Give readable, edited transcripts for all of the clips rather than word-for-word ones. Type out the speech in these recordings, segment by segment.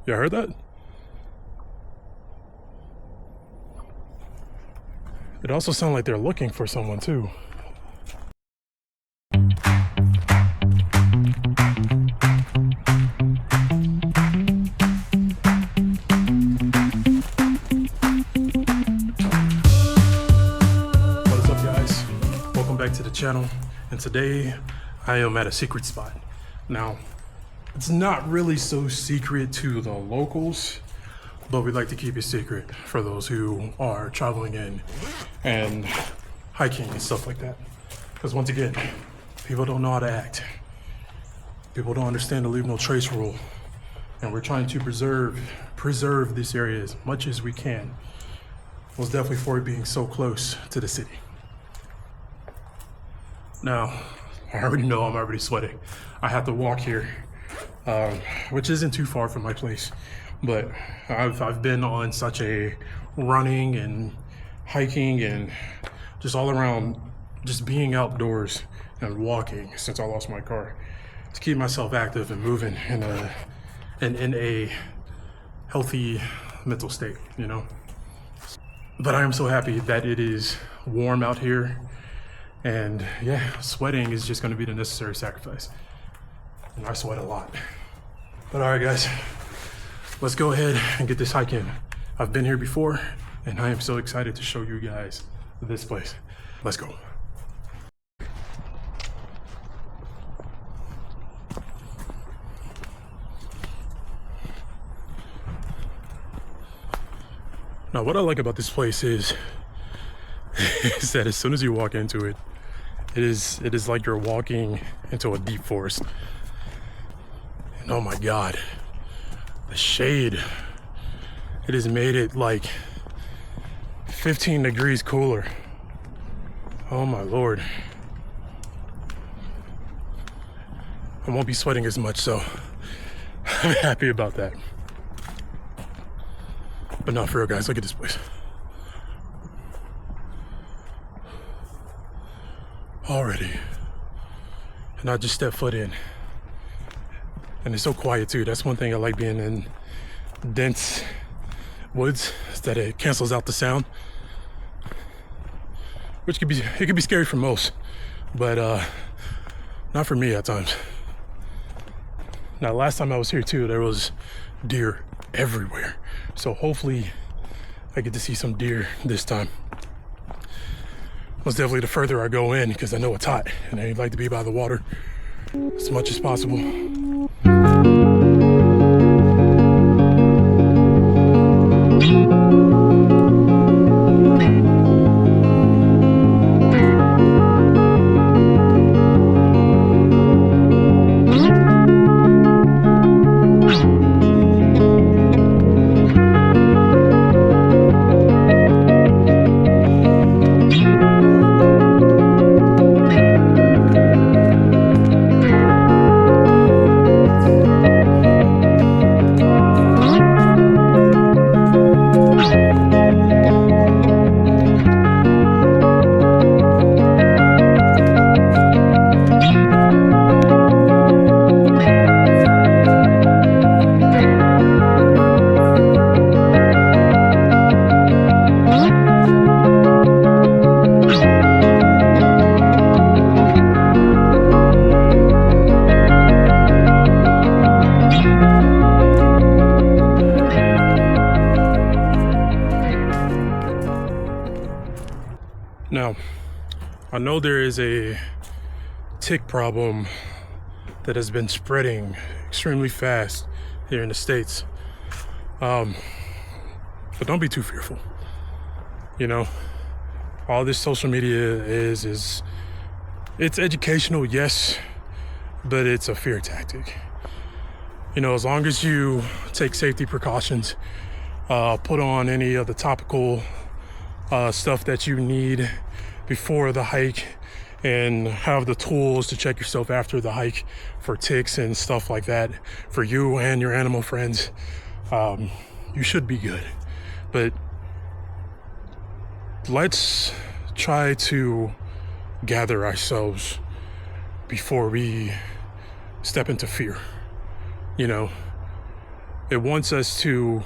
You heard that? It also sounds like they're looking for someone too. What is up, guys? Welcome back to the channel. And today I am at a secret spot. Now, it's not really so secret to the locals, but we like to keep it secret for those who are traveling in and hiking and stuff like that. Because once again, people don't know how to act. People don't understand the leave no trace rule. And we're trying to preserve this area as much as we can. Most definitely for it being so close to the city. Now, I already know I'm already sweating. I have to walk here, which isn't too far from my place. But I've been on such a running and hiking and just all around, just being outdoors and walking since I lost my car to keep myself active and moving in a healthy mental state, you know. But I am so happy that it is warm out here, and yeah, sweating is just going to be the necessary sacrifice. And I sweat a lot. But all right, guys. Let's go ahead and get this hike in. I've been here before, and I am so excited to show you guys this place. Let's go. Now, what I like about this place is that as soon as you walk into it, it is like you're walking into a deep forest. And oh my God. The shade, it has made it like 15 degrees cooler. Oh my Lord. I won't be sweating as much, so I'm happy about that. But not for real, guys, look at this place. Already. And I just stepped foot in. And it's so quiet too. That's one thing I like being in dense woods, is that it cancels out the sound. Which could be scary for most, but not for me at times. Now, last time I was here too, there was deer everywhere. So hopefully I get to see some deer this time. Most definitely the further I go in, because I know it's hot and I'd like to be by the water as much as possible. Now, I know there is a tick problem that has been spreading extremely fast here in the States. But don't be too fearful. You know, all this social media is it's educational, yes, but it's a fear tactic. You know, as long as you take safety precautions, put on any of the topical stuff that you need before the hike, and have the tools to check yourself after the hike for ticks and stuff like that for you and your animal friends, you should be good. But let's try to gather ourselves before we step into fear. You know, It wants us to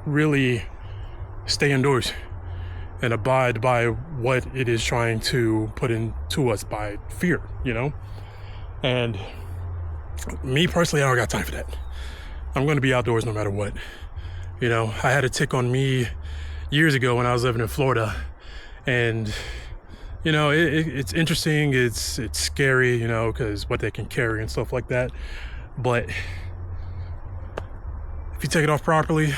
really stay indoors and abide by what it is trying to put into us by fear, you know? And me personally, I don't got time for that. I'm going to be outdoors no matter what. You know, I had a tick on me years ago when I was living in Florida, and you know, it's interesting, it's scary, you know, because what they can carry and stuff like that. But if you take it off properly,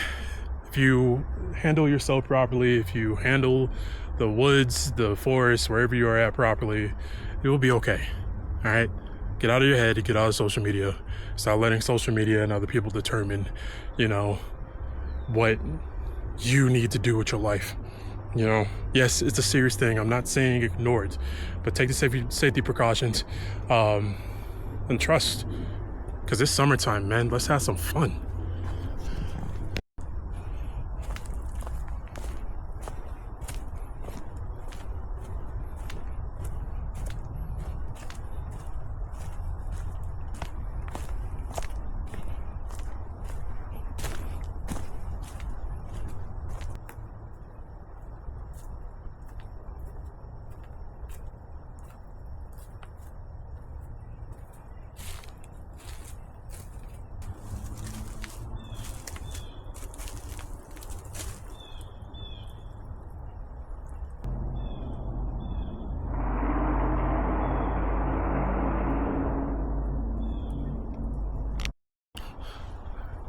if you handle yourself properly, if you handle the woods, the forest, wherever you are at properly, it will be okay. All right? Get out of your head, get out of social media. Stop letting social media and other people determine, you know, what you need to do with your life. You know, yes, it's a serious thing. I'm not saying ignore it, but take the safety precautions, and trust, because it's summertime, man. Let's have some fun.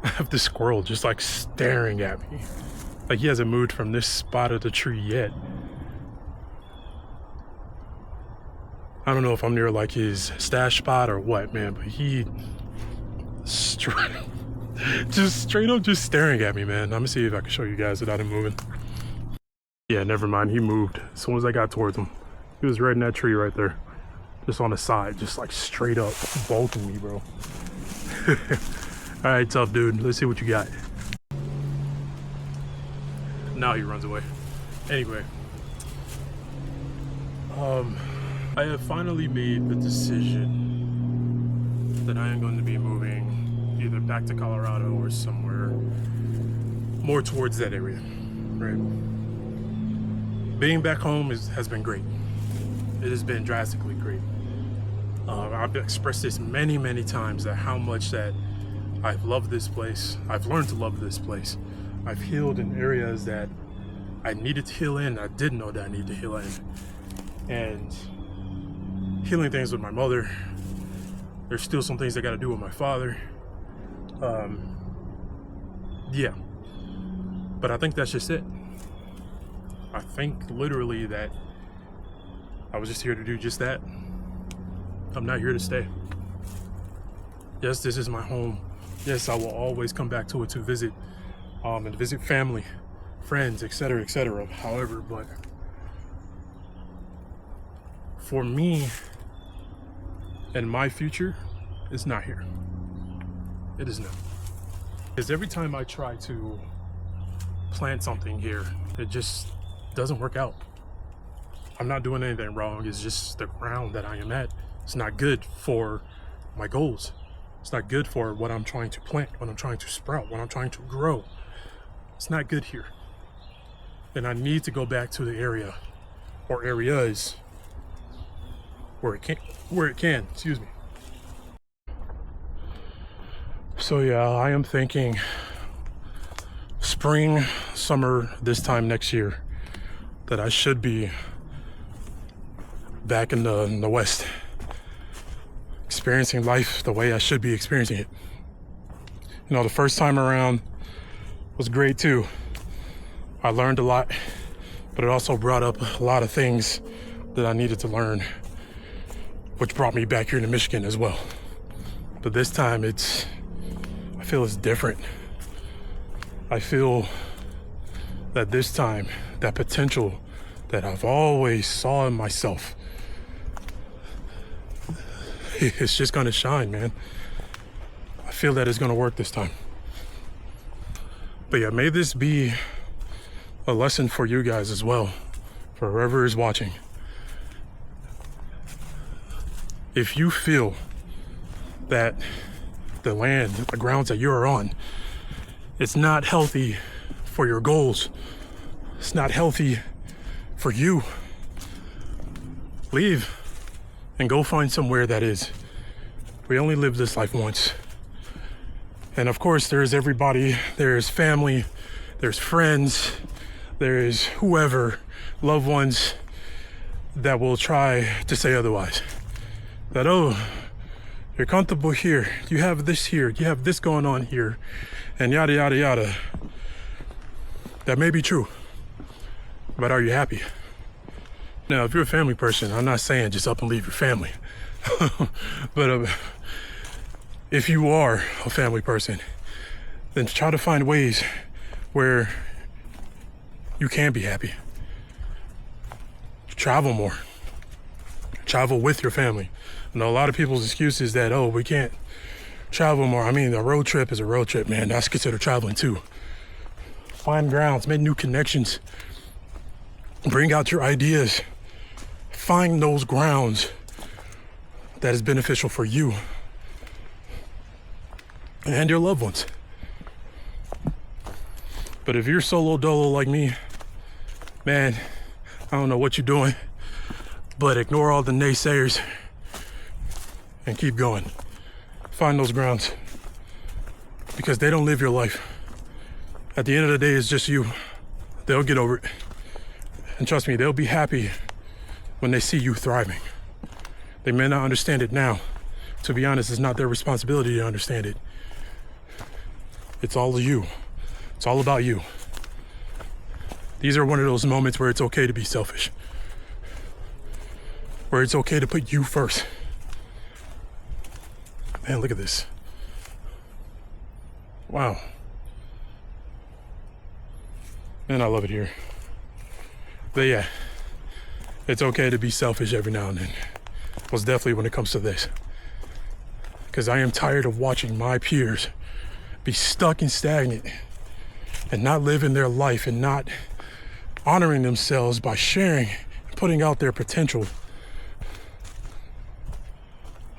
I have this squirrel just like staring at me. Like he hasn't moved from this spot of the tree yet. I don't know if I'm near like his stash spot or what, man, but he straight up just staring at me, man. I'm gonna see if I can show you guys without him moving. Yeah, never mind, he moved. As soon as I got towards him, he was right in that tree right there. Just on the side, just like straight up bolting me, bro. All right, tough dude. Let's see what you got. Now he runs away. Anyway, I have finally made the decision that I am going to be moving either back to Colorado or somewhere more towards that area, right? Being back home has been great. It has been drastically great. I've expressed this many times that how much that I've loved this place. I've learned to love this place. I've healed in areas that I needed to heal in. I didn't know that I needed to heal in. And healing things with my mother. There's still some things I got to do with my father. Yeah. But I think that's just it. I think literally that I was just here to do just that. I'm not here to stay. Yes, this is my home. Yes, I will always come back to it to visit, and visit family, friends, etc., etc. However, but for me and my future, it's not here. It is not. Because every time I try to plant something here, it just doesn't work out. I'm not doing anything wrong. It's just the ground that I am at. It's not good for my goals. It's not good for what I'm trying to plant, what I'm trying to sprout, what I'm trying to grow. It's not good here. And I need to go back to the area or areas where it can, excuse me. So yeah, I am thinking spring, summer, this time next year that I should be back in the West, experiencing life the way I should be experiencing it. You know, the first time around was great too. I learned a lot, but it also brought up a lot of things that I needed to learn, which brought me back here to Michigan as well. But this time I feel it's different. I feel that this time, that potential that I've always saw in myself, it's just gonna shine, man. I feel that it's gonna work this time. But yeah, may this be a lesson for you guys as well, for whoever is watching. If you feel that the land, the grounds that you're on It's not healthy for your goals. It's not healthy for you. Leave and go find somewhere that is. We only live this life once. And of course, there's everybody, there's family, there's friends, there's whoever, loved ones that will try to say otherwise. That, oh, you're comfortable here, you have this here, you have this going on here, and yada, yada, yada. That may be true, but are you happy? Now, if you're a family person, I'm not saying just up and leave your family. But if you are a family person, then try to find ways where you can be happy. Travel more. Travel with your family. I know a lot of people's excuse is that, oh, we can't travel more. I mean, a road trip is a road trip, man. That's considered traveling too. Find grounds, make new connections. Bring out your ideas. Find those grounds that is beneficial for you and your loved ones. But if you're solo dolo like me, man, I don't know what you're doing, but ignore all the naysayers and keep going. Find those grounds because they don't live your life. At the end of the day, it's just you. They'll get over it. And trust me, they'll be happy when they see you thriving. They may not understand it now. To be honest, it's not their responsibility to understand it. It's all of you. It's all about you. These are one of those moments where it's okay to be selfish. Where it's okay to put you first. Man, look at this. Wow. Man, I love it here. But yeah, it's okay to be selfish every now and then. Most definitely when it comes to this. Because I am tired of watching my peers be stuck and stagnant and not living their life and not honoring themselves by sharing and putting out their potential.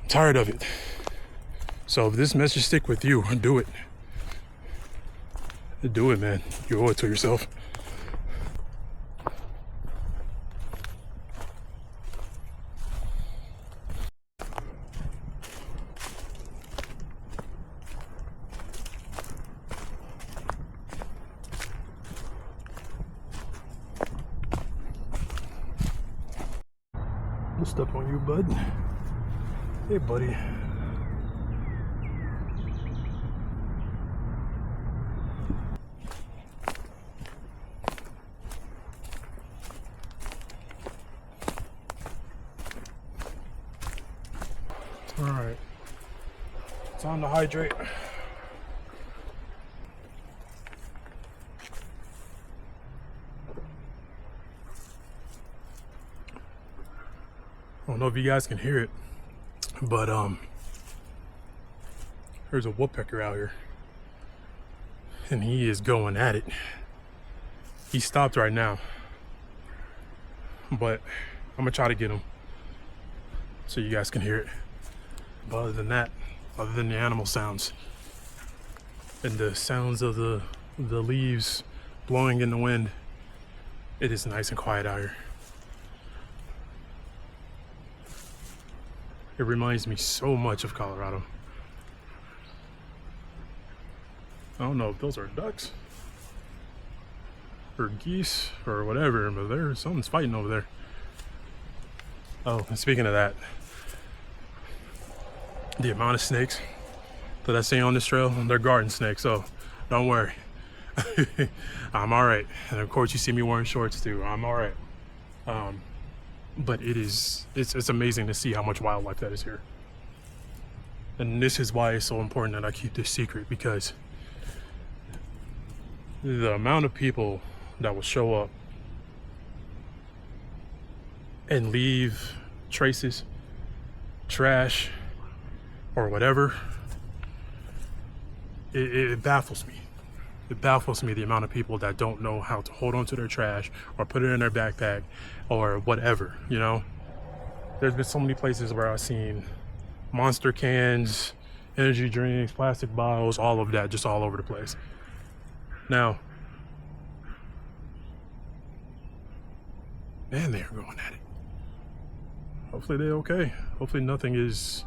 I'm tired of it. So if this message stick with you, do it. Do it, man. You owe it to yourself. I'll step on you, bud. Hey, buddy. All right, time to hydrate. I don't know if you guys can hear it, but there's a woodpecker out here, and he is going at it. He stopped right now, but I'm gonna try to get him so you guys can hear it. But other than that, other than the animal sounds and the sounds of the leaves blowing in the wind, it is nice and quiet out here. It reminds me so much of Colorado. I don't know if those are ducks or geese or whatever, but there's something's fighting over there. Oh, and speaking of that, the amount of snakes that I see on this trail, they're garden snakes, so don't worry. I'm all right. And of course you see me wearing shorts too. I'm all right. But it's amazing to see how much wildlife that is here. And this is why it's so important that I keep this secret, because the amount of people that will show up and leave traces, trash, or whatever, it baffles me. It baffles me, the amount of people that don't know how to hold on to their trash or put it in their backpack or whatever, you know? There's been so many places where I've seen Monster cans, energy drinks, plastic bottles, all of that just all over the place. Now, man, they are going at it. Hopefully they're okay. Hopefully nothing is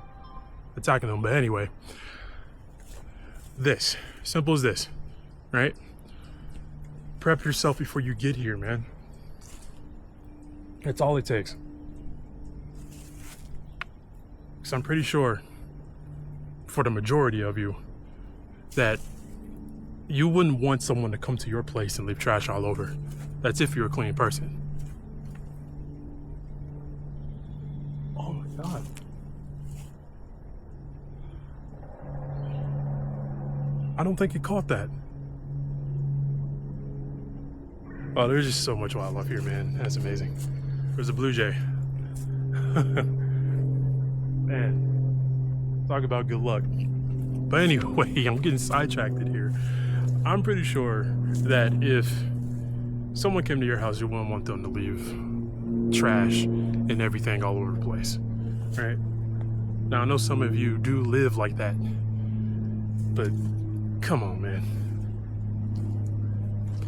attacking them. But anyway, this, simple as this, right? Prep yourself before you get here, man. That's all it takes. Because I'm pretty sure, for the majority of you, that you wouldn't want someone to come to your place and leave trash all over. That's if you're a clean person. Oh my God. I don't think it caught that. Oh, there's just so much wildlife here, man. That's amazing. There's a blue jay. Man, talk about good luck. But anyway, I'm getting sidetracked here. I'm pretty sure that if someone came to your house, you wouldn't want them to leave trash and everything all over the place, right? Now, I know some of you do live like that, but come on, man.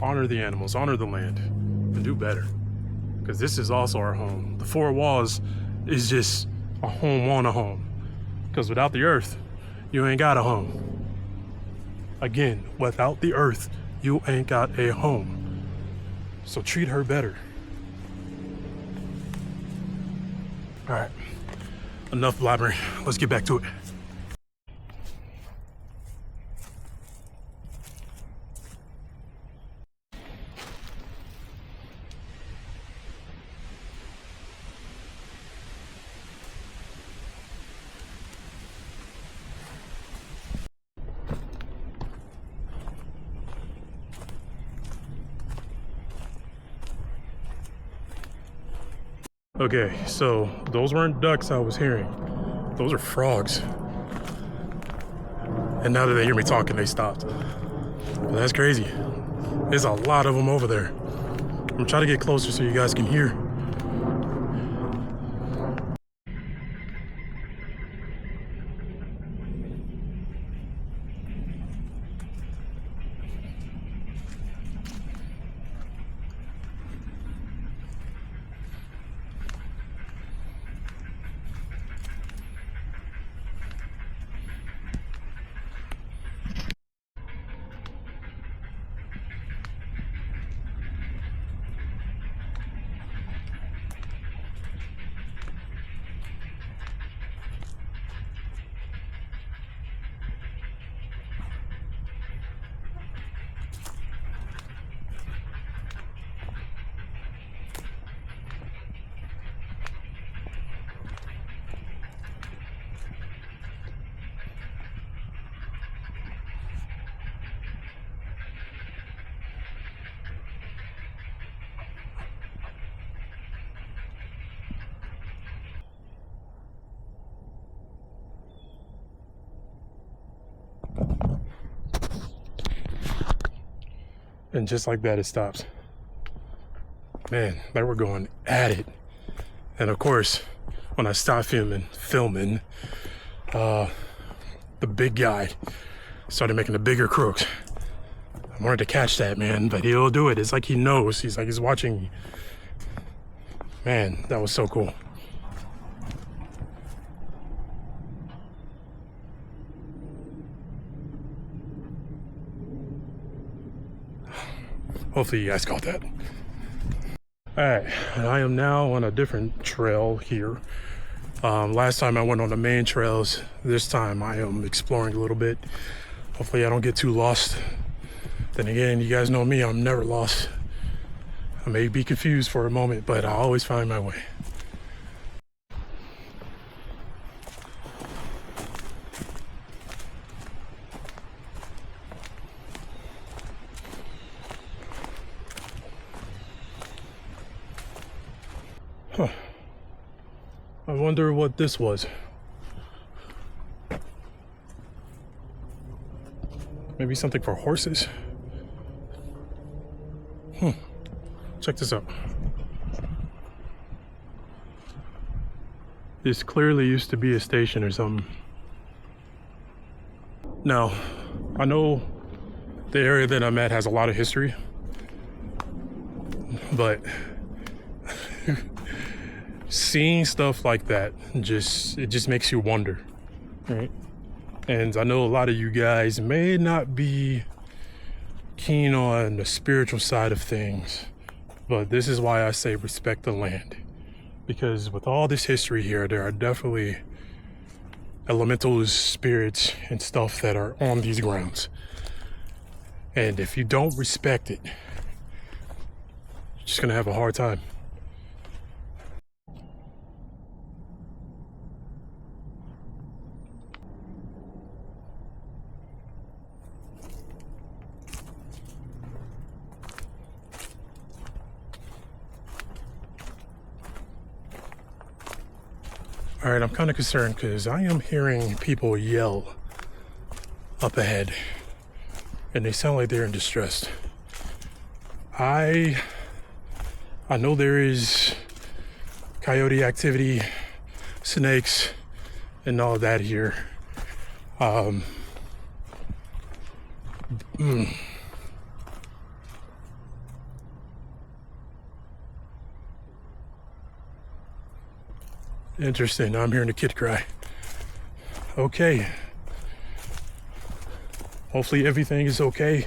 Honor the animals, honor the land, and do better. Because this is also our home. The four walls is just a home on a home. Because without the earth, you ain't got a home. Again, without the earth, you ain't got a home. So treat her better. All right, enough blabbering. Let's get back to it. Okay, so those weren't ducks I was hearing. Those are frogs. And now that they hear me talking, they stopped. But that's crazy. There's a lot of them over there. I'm trying to get closer so you guys can hear. And just like that, it stops. Man, they were going at it. And of course, when I stopped filming, the big guy started making the bigger crooks. I wanted to catch that, man, but he'll do it. It's like he knows. He's like he's watching me. Man, that was so cool. Hopefully you guys caught that. All right, and I am now on a different trail here. Last time I went on the main trails. This time I am exploring a little bit. Hopefully I don't get too lost. Then again, you guys know me, I'm never lost. I may be confused for a moment, but I always find my way. Huh. I wonder what this was. Maybe something for horses? Check this out. This clearly used to be a station or something. Now, I know The area that I'm at has a lot of history, but seeing stuff like that it just makes you wonder, right? And I know a lot of you guys may not be keen on the spiritual side of things, but this is why I say respect the land, because with all this history here, there are definitely elementals, spirits, and stuff that are on these grounds. And if you don't respect it, you're just gonna have a hard time. All right, I'm kind of concerned because I am hearing people yell up ahead and they sound like they're in distress. I know there is coyote activity, snakes, and all of that here. Interesting. Now I'm hearing a kid cry. Okay. Hopefully everything is okay.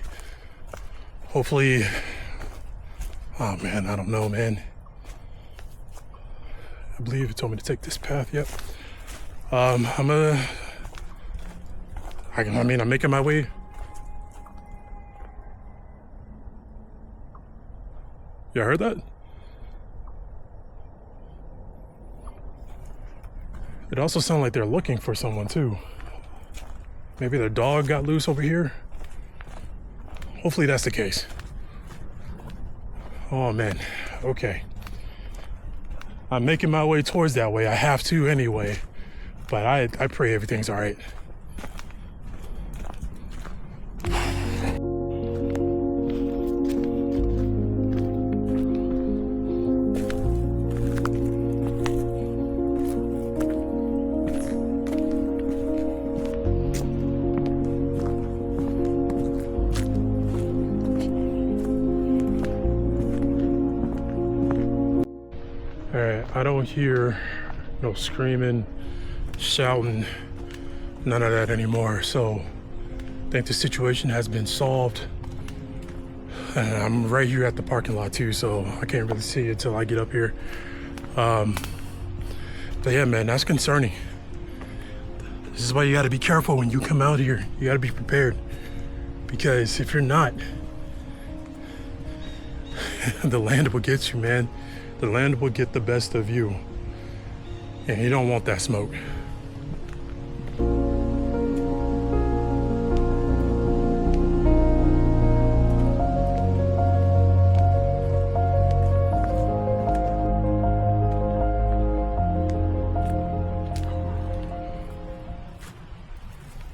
Hopefully, oh man, I don't know, man. I believe it told me to take this path. Yep. I'm making my way. You heard that? It also sounds like they're looking for someone too. Maybe their dog got loose over here. Hopefully that's the case. Oh man, okay. I'm making my way towards that way. I have to anyway, but I pray everything's all right. All right, I don't hear no screaming, shouting, none of that anymore. So I think the situation has been solved. And I'm right here at the parking lot too, so I can't really see it until I get up here. But yeah, man, that's concerning. This is why you gotta be careful when you come out here. You gotta be prepared. Because if you're not, the land will get you, man. The land will get the best of you. And you don't want that smoke.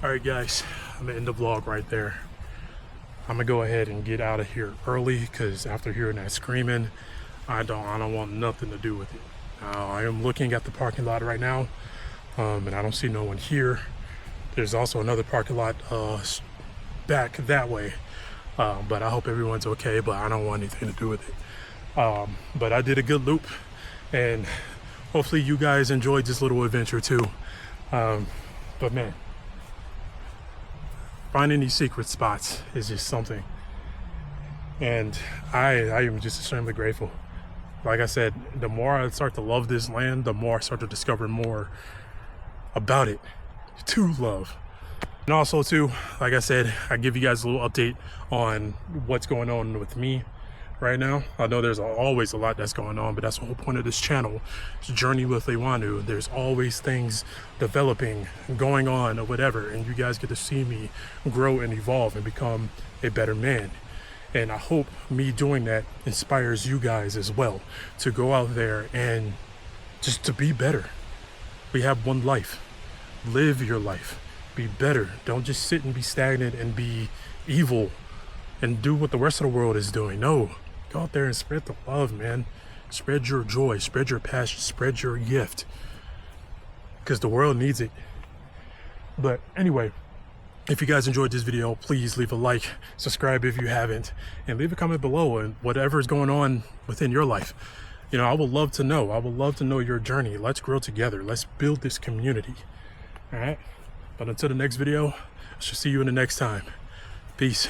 All right, guys, I'm gonna end the vlog right there. I'm gonna go ahead and get out of here early because after hearing that screaming, I don't want nothing to do with it. I am looking at the parking lot right now, and I don't see no one here. There's also another parking lot back that way, but I hope everyone's okay, but I don't want anything to do with it. But I did a good loop, and hopefully you guys enjoyed this little adventure too. But man, finding these secret spots is just something, and I am just extremely grateful. Like I said, the more I start to love this land, the more I start to discover more about it to love. And also too, like I said, I give you guys a little update on what's going on with me right now. I know there's always a lot that's going on, but that's the whole point of this channel. It's Journey with Lewanu. There's always things developing, going on, or whatever, and you guys get to see me grow and evolve and become a better man. And I hope me doing that inspires you guys as well to go out there and just to be better. We have one life. Live your life. Be better. Don't just sit and be stagnant and be evil and do what the rest of the world is doing. No, go out there and spread the love, man. Spread your joy, spread your passion, spread your gift, because the world needs it. But anyway, If you guys enjoyed this video, please leave a like, subscribe if you haven't, and leave a comment below and whatever is going on within your life. You know, I would love to know. I would love to know your journey. Let's grow together. Let's build this community. All right. But until the next video, I shall see you in the next time. Peace.